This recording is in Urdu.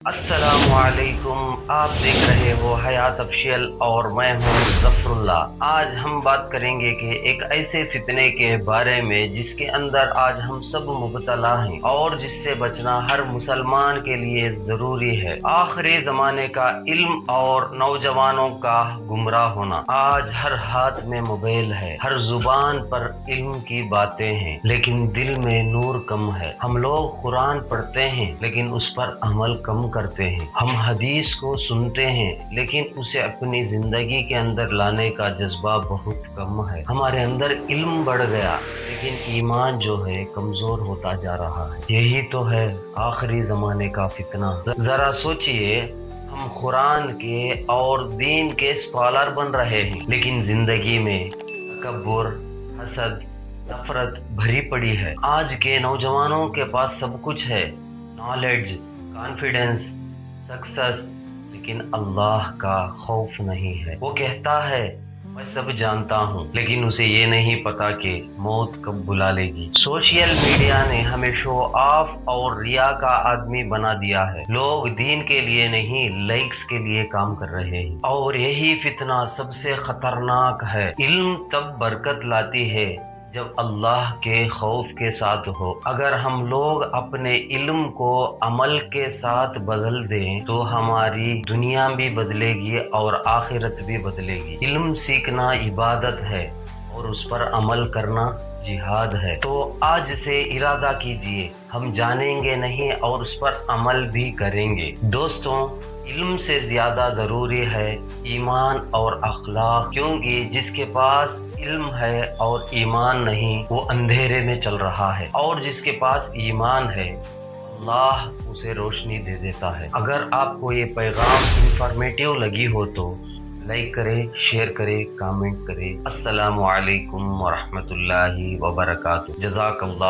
السلام علیکم، آپ دیکھ رہے ہو حیات افشیل اور میں ہوں ظفر اللہ۔ آج ہم بات کریں گے کہ ایک ایسے فتنے کے بارے میں جس کے اندر آج ہم سب مبتلا ہیں اور جس سے بچنا ہر مسلمان کے لیے ضروری ہے۔ آخری زمانے کا علم اور نوجوانوں کا گمراہ ہونا۔ آج ہر ہاتھ میں موبائل ہے، ہر زبان پر علم کی باتیں ہیں، لیکن دل میں نور کم ہے۔ ہم لوگ قرآن پڑھتے ہیں لیکن اس پر عمل کم کرتے ہیں۔ ہم حدیث کو سنتے ہیں لیکن اسے اپنی زندگی کے اندر لانے کا جذبہ بہت کم ہے۔ ہمارے اندر علم بڑھ گیا لیکن ایمان جو ہے کمزور ہوتا جا رہا ہے۔ یہی تو ہے آخری زمانے کا فتنہ۔ ذرا سوچئے، ہم قرآن کے اور دین کے اسکالر بن رہے ہیں لیکن زندگی میں تکبر، حسد، نفرت بھری پڑی ہے۔ آج کے نوجوانوں کے پاس سب کچھ ہے، نالج، کانفیڈنس، سکسس، لیکن اللہ کا خوف نہیں ہے۔ وہ کہتا ہے میں سب جانتا ہوں، لیکن اسے یہ نہیں پتا کہ موت کب بلا لے گی۔ سوشل میڈیا نے ہمیں شو آف اور ریا کا آدمی بنا دیا ہے۔ لوگ دین کے لیے نہیں، لائکس کے لیے کام کر رہے ہیں، اور یہی فتنہ سب سے خطرناک ہے۔ علم تب برکت لاتی ہے جب اللہ کے خوف کے ساتھ ہو۔ اگر ہم لوگ اپنے علم کو عمل کے ساتھ بدل دیں تو ہماری دنیا بھی بدلے گی اور آخرت بھی بدلے گی۔ علم سیکھنا عبادت ہے اور اس پر عمل کرنا جہاد ہے۔ تو آج سے ارادہ کیجئے، ہم جانیں گے نہیں اور اس پر عمل بھی کریں گے۔ دوستوں، علم سے زیادہ ضروری ہے ایمان اور اخلاق، کیونکہ جس کے پاس علم ہے اور ایمان نہیں وہ اندھیرے میں چل رہا ہے، اور جس کے پاس ایمان ہے اللہ اسے روشنی دے دیتا ہے۔ اگر آپ کو یہ پیغام انفارمیٹیو لگی ہو تو لائک کرے، شیئر کرے، کامنٹ کرے۔ السلام علیکم ورحمۃ اللہ وبرکاتہ۔ جزاک اللہ۔